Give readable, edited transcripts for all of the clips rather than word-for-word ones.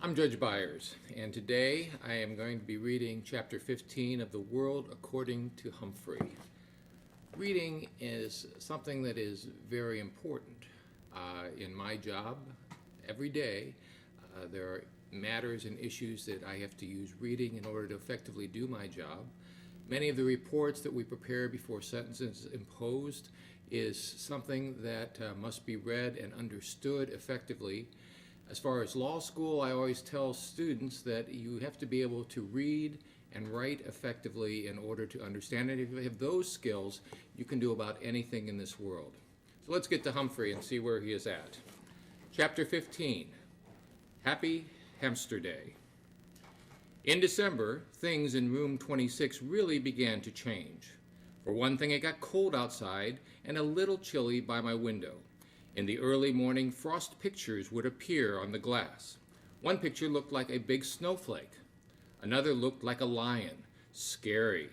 I'm Judge Byers, and today I am going to be reading Chapter 15 of The World According to Humphrey. Reading is something that is very important. In my job, every day, there are matters and issues that I have to use reading in order to effectively do my job. Many of the reports that we prepare before sentences imposed is something that must be read and understood effectively. As far as law school, I always tell students that you have to be able to read and write effectively in order to understand it. If you have those skills, you can do about anything in this world. So let's get to Humphrey and see where he is at. Chapter 15, Happy Hamster Day. In December, things in room 26 really began to change. For one thing, it got cold outside and a little chilly by my window. In the early morning, frost pictures would appear on the glass. One picture looked like a big snowflake. Another looked like a lion. Scary.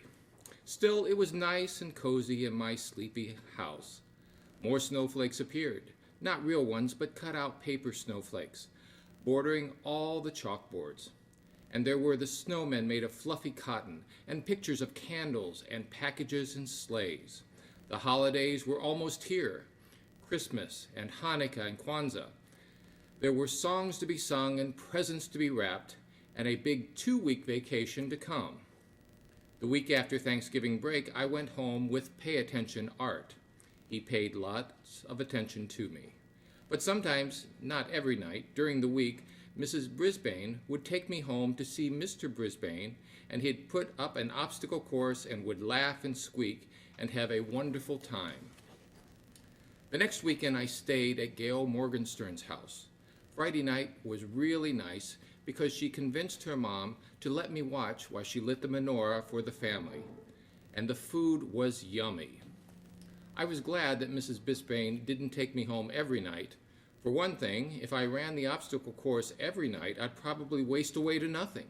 Still, it was nice and cozy in my sleepy house. More snowflakes appeared. Not real ones, but cut-out paper snowflakes, bordering all the chalkboards. And there were the snowmen made of fluffy cotton, and pictures of candles and packages and sleighs. The holidays were almost here. Christmas and Hanukkah and Kwanzaa. There were songs to be sung and presents to be wrapped, and a big 2-week vacation to come. The week after Thanksgiving break, I went home with Pay Attention Art. He paid lots of attention to me. But sometimes, not every night, during the week, Mrs. Brisbane would take me home to see Mr. Brisbane, and he'd put up an obstacle course and would laugh and squeak and have a wonderful time. The next weekend I stayed at Gail Morgenstern's house. Friday night was really nice because she convinced her mom to let me watch while she lit the menorah for the family. And the food was yummy. I was glad that Mrs. Brisbane didn't take me home every night. For one thing, if I ran the obstacle course every night, I'd probably waste away to nothing.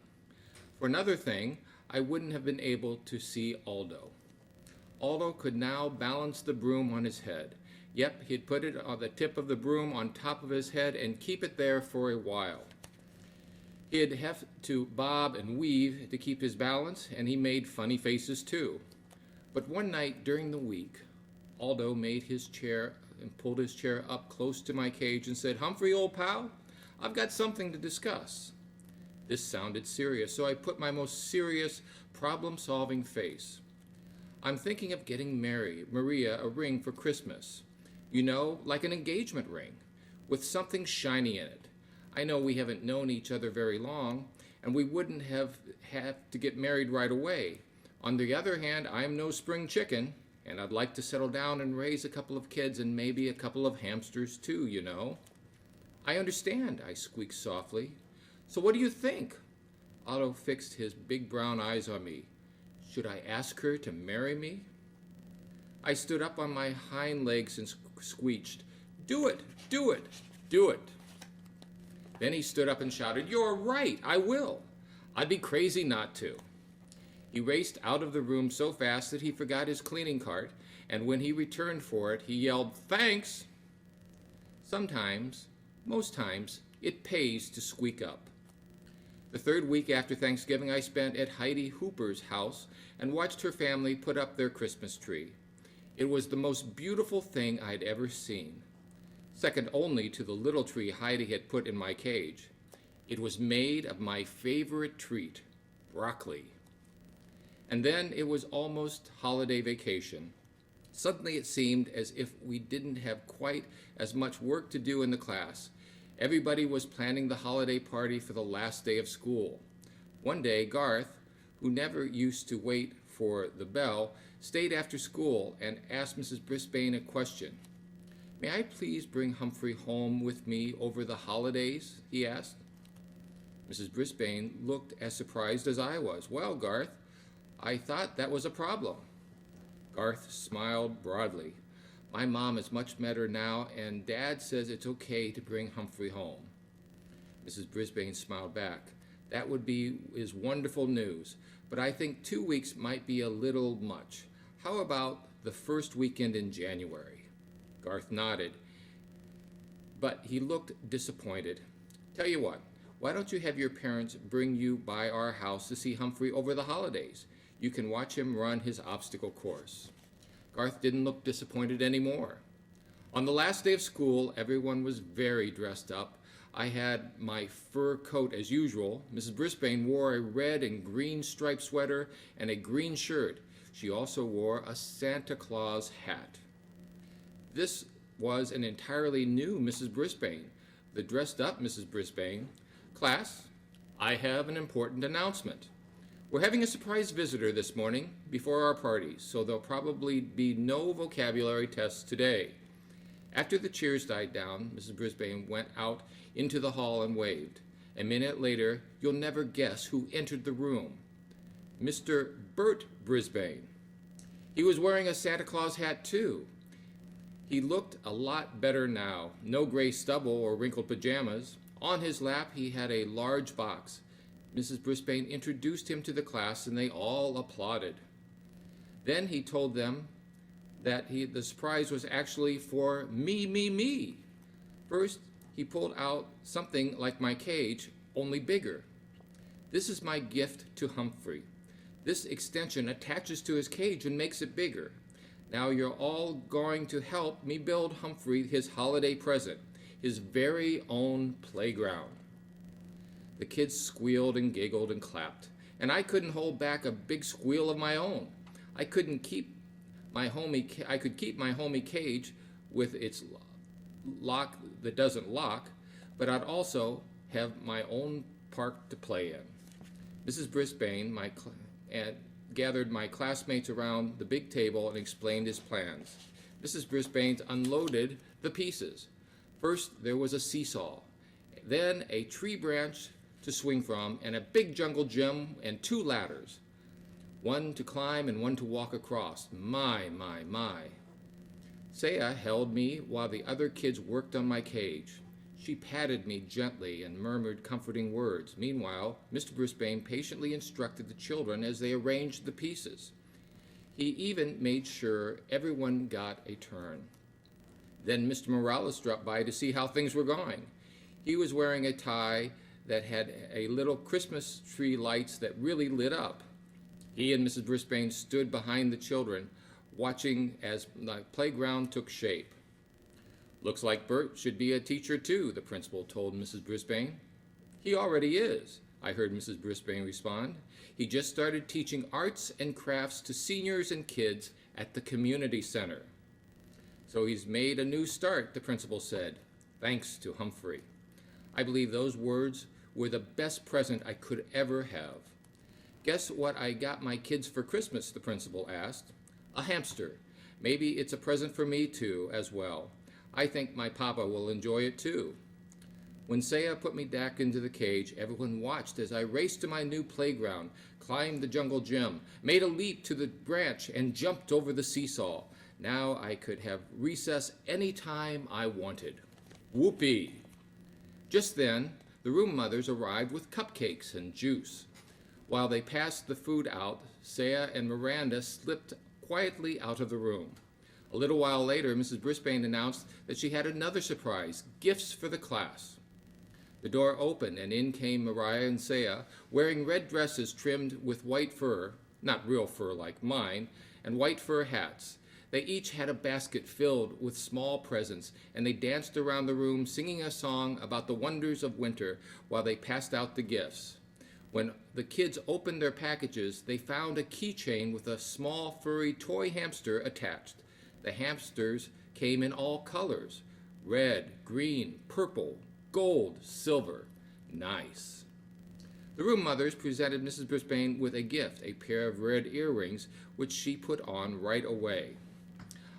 For another thing, I wouldn't have been able to see Aldo. Aldo could now balance the broom on his head. Yep, he'd put it on the tip of the broom on top of his head and keep it there for a while. He'd have to bob and weave to keep his balance, and he made funny faces too. But one night during the week, Aldo made his chair and pulled his chair up close to my cage and said, "Humphrey, old pal, I've got something to discuss." This sounded serious, so I put my most serious, problem-solving face. "I'm thinking of getting Maria a ring for Christmas. You know, like an engagement ring, with something shiny in it. I know we haven't known each other very long, and we wouldn't have to get married right away. On the other hand, I'm no spring chicken, and I'd like to settle down and raise a couple of kids and maybe a couple of hamsters too, you know." "I understand," I squeaked softly. "So what do you think?" Otto fixed his big brown eyes on me. "Should I ask her to marry me?" I stood up on my hind legs and squeaked, "Do it, do it, do it." Then he stood up and shouted, "You're right, I will. I'd be crazy not to." He raced out of the room so fast that he forgot his cleaning cart, and when he returned for it, he yelled, "Thanks!" Sometimes, most times, it pays to squeak up. The third week after Thanksgiving, I spent at Heidi Hooper's house and watched her family put up their Christmas tree. It was the most beautiful thing I'd ever seen, second only to the little tree Heidi had put in my cage. It was made of my favorite treat, broccoli. And then it was almost holiday vacation. Suddenly it seemed as if we didn't have quite as much work to do in the class. Everybody was planning the holiday party for the last day of school. One day, Garth, who never used to wait for the bell, stayed after school and asked Mrs. Brisbane a question. "May I please bring Humphrey home with me over the holidays?" he asked. Mrs. Brisbane looked as surprised as I was. "Well, Garth, I thought that was a problem." Garth smiled broadly. "My mom is much better now, and Dad says it's okay to bring Humphrey home." Mrs. Brisbane smiled back. "That would be his wonderful news, but I think 2 weeks might be a little much. How about the first weekend in January?" Garth nodded, but he looked disappointed. "Tell you what, Why don't you have your parents bring you by our house to see Humphrey over the holidays? You can watch him run his obstacle course." Garth didn't look disappointed anymore. On the last day of school, everyone was very dressed up. I had my fur coat as usual. Mrs. Brisbane wore a red and green striped sweater and a green shirt. She also wore a Santa Claus hat. This was an entirely new Mrs. Brisbane, the dressed-up Mrs. Brisbane. "Class, I have an important announcement. We're having a surprise visitor this morning before our party, so there'll probably be no vocabulary tests today." After the cheers died down, Mrs. Brisbane went out into the hall and waved. A minute later, you'll never guess who entered the room. Mr. Bert Brisbane. He was wearing a Santa Claus hat, too. He looked a lot better now. No gray stubble or wrinkled pajamas. On his lap, he had a large box. Mrs. Brisbane introduced him to the class, and they all applauded. Then he told them that the surprise was actually for me. First, he pulled out something like my cage, only bigger. "This is my gift to Humphrey. This extension attaches to his cage and makes it bigger. Now you're all going to help me build Humphrey his holiday present, his very own playground." The kids squealed and giggled and clapped, and I couldn't hold back a big squeal of my own. I could keep my homey cage with its lock that doesn't lock, but I'd also have my own park to play in. Mrs. Brisbane gathered my classmates around the big table and explained his plans. Mrs. Brisbane unloaded the pieces. First, there was a seesaw, then a tree branch to swing from, and a big jungle gym and 2 ladders, one to climb and one to walk across. My. Saya held me while the other kids worked on my cage. She patted me gently and murmured comforting words. Meanwhile, Mr. Brisbane patiently instructed the children as they arranged the pieces. He even made sure everyone got a turn. Then Mr. Morales dropped by to see how things were going. He was wearing a tie that had a little Christmas tree lights that really lit up. He and Mrs. Brisbane stood behind the children, watching as the playground took shape. "Looks like Bert should be a teacher too," the principal told Mrs. Brisbane. "He already is," I heard Mrs. Brisbane respond. "He just started teaching arts and crafts to seniors and kids at the community center." "So he's made a new start," the principal said, "thanks to Humphrey." I believe those words were the best present I could ever have. "Guess what I got my kids for Christmas?" the principal asked. "A hamster. Maybe it's a present for me too, as well. I think my papa will enjoy it too." When Saya put me back into the cage, everyone watched as I raced to my new playground, climbed the jungle gym, made a leap to the branch, and jumped over the seesaw. Now I could have recess any time I wanted. Whoopee! Just then, the room mothers arrived with cupcakes and juice. While they passed the food out, Saya and Miranda slipped quietly out of the room. A little while later, Mrs. Brisbane announced that she had another surprise, gifts for the class. The door opened, and in came Mariah and Saya, wearing red dresses trimmed with white fur, not real fur like mine, and white fur hats. They each had a basket filled with small presents, and they danced around the room singing a song about the wonders of winter while they passed out the gifts. When the kids opened their packages, they found a keychain with a small furry toy hamster attached. The hamsters came in all colors: red, green, purple, gold, silver. Nice. The room mothers presented Mrs. Brisbane with a gift, a pair of red earrings, which she put on right away.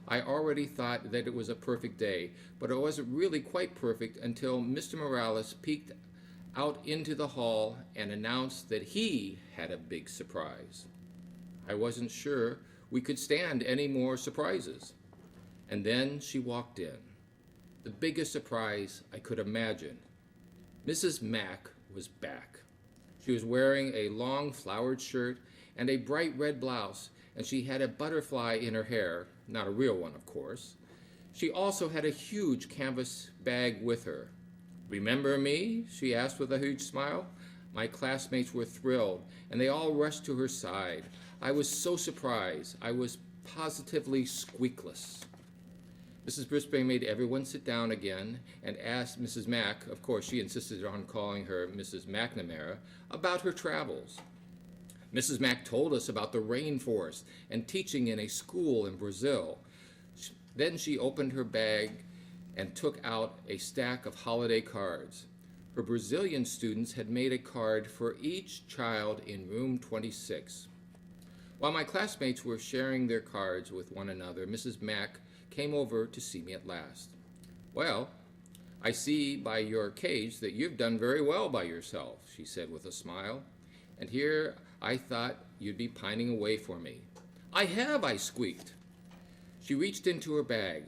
I already thought that it was a perfect day, but it wasn't really quite perfect until Mr. Morales peeked out into the hall and announced that he had a big surprise. I wasn't sure we could stand any more surprises. And then she walked in. The biggest surprise I could imagine. Mrs. Mack was back. She was wearing a long flowered shirt and a bright red blouse, and she had a butterfly in her hair, not a real one, of course. She also had a huge canvas bag with her. Remember me? She asked with a huge smile. My classmates were thrilled, and they all rushed to her side. I was so surprised. I was positively squeakless. Mrs. Brisbane made everyone sit down again and asked Mrs. Mack, of course she insisted on calling her Mrs. McNamara, about her travels. Mrs. Mack told us about the rainforest and teaching in a school in Brazil. Then she opened her bag and took out a stack of holiday cards. Her Brazilian students had made a card for each child in room 26. While my classmates were sharing their cards with one another, Mrs. Mack came over to see me at last. Well, I see by your cage that you've done very well by yourself, she said with a smile. And here I thought you'd be pining away for me. I have, I squeaked. She reached into her bag.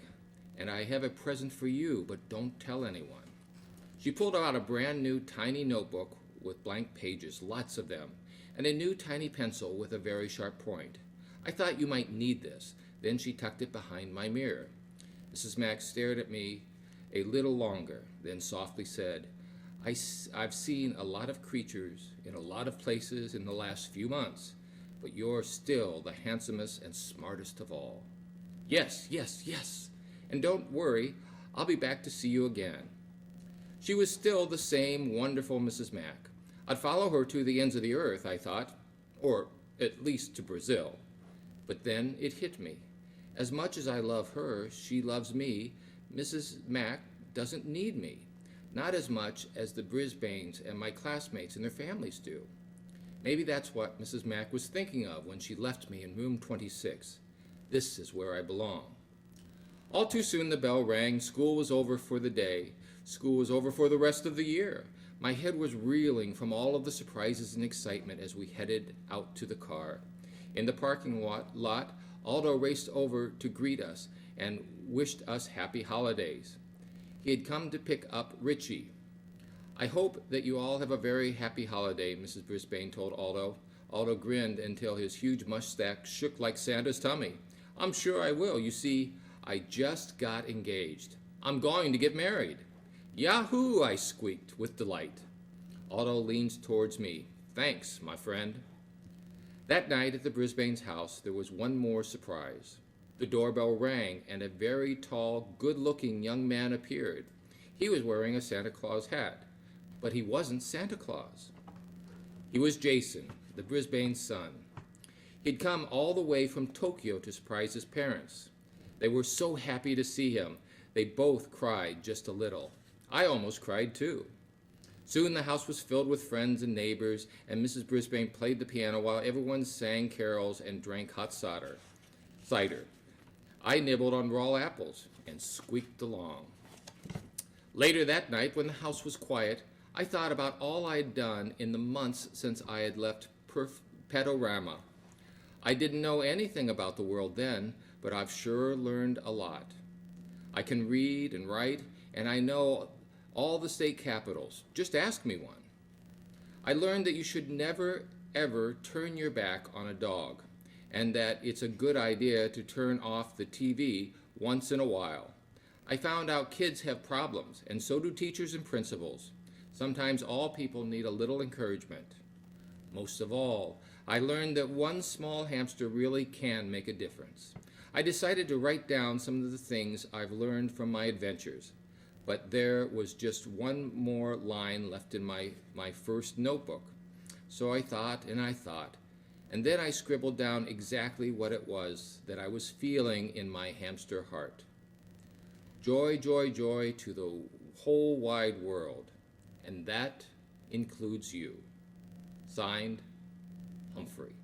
And I have a present for you, but don't tell anyone. She pulled out a brand new tiny notebook with blank pages, lots of them, and a new tiny pencil with a very sharp point. I thought you might need this. Then she tucked it behind my mirror. Mrs. Mack stared at me a little longer, then softly said, I've seen a lot of creatures in a lot of places in the last few months, but you're still the handsomest and smartest of all. Yes, yes, yes. And don't worry, I'll be back to see you again. She was still the same wonderful Mrs. Mack. I'd follow her to the ends of the earth, I thought, or at least to Brazil. But then it hit me. As much as I love her, she loves me. Mrs. Mack doesn't need me, not as much as the Brisbanes and my classmates and their families do. Maybe that's what Mrs. Mack was thinking of when she left me in room 26. This is where I belong. All too soon the bell rang. School was over for the day. School was over for the rest of the year. My head was reeling from all of the surprises and excitement as we headed out to the car. In the parking lot, Aldo raced over to greet us and wished us happy holidays. He had come to pick up Richie. I hope that you all have a very happy holiday, Mrs. Brisbane told Aldo. Aldo grinned until his huge mustache shook like Santa's tummy. I'm sure I will. You see, I just got engaged. I'm going to get married. Yahoo! I squeaked with delight. Aldo leaned towards me. Thanks, my friend. That night at the Brisbane's house, there was one more surprise. The doorbell rang, and a very tall, good-looking young man appeared. He was wearing a Santa Claus hat, but he wasn't Santa Claus. He was Jason, the Brisbane's son. He'd come all the way from Tokyo to surprise his parents. They were so happy to see him. They both cried just a little. I almost cried too. Soon the house was filled with friends and neighbors, and Mrs. Brisbane played the piano while everyone sang carols and drank hot cider. I nibbled on raw apples and squeaked along. Later that night, when the house was quiet, I thought about all I'd done in the months since I had left Petorama. I didn't know anything about the world then, but I've sure learned a lot. I can read and write, and I know all the state capitals. Just ask me one. I learned that you should never, ever turn your back on a dog, and that it's a good idea to turn off the TV once in a while. I found out kids have problems, and so do teachers and principals. Sometimes all people need a little encouragement. Most of all, I learned that one small hamster really can make a difference. I decided to write down some of the things I've learned from my adventures, but there was just one more line left in my first notebook. So I thought, and then I scribbled down exactly what it was that I was feeling in my hamster heart. Joy, joy, joy to the whole wide world, and that includes you. Signed, Humphrey.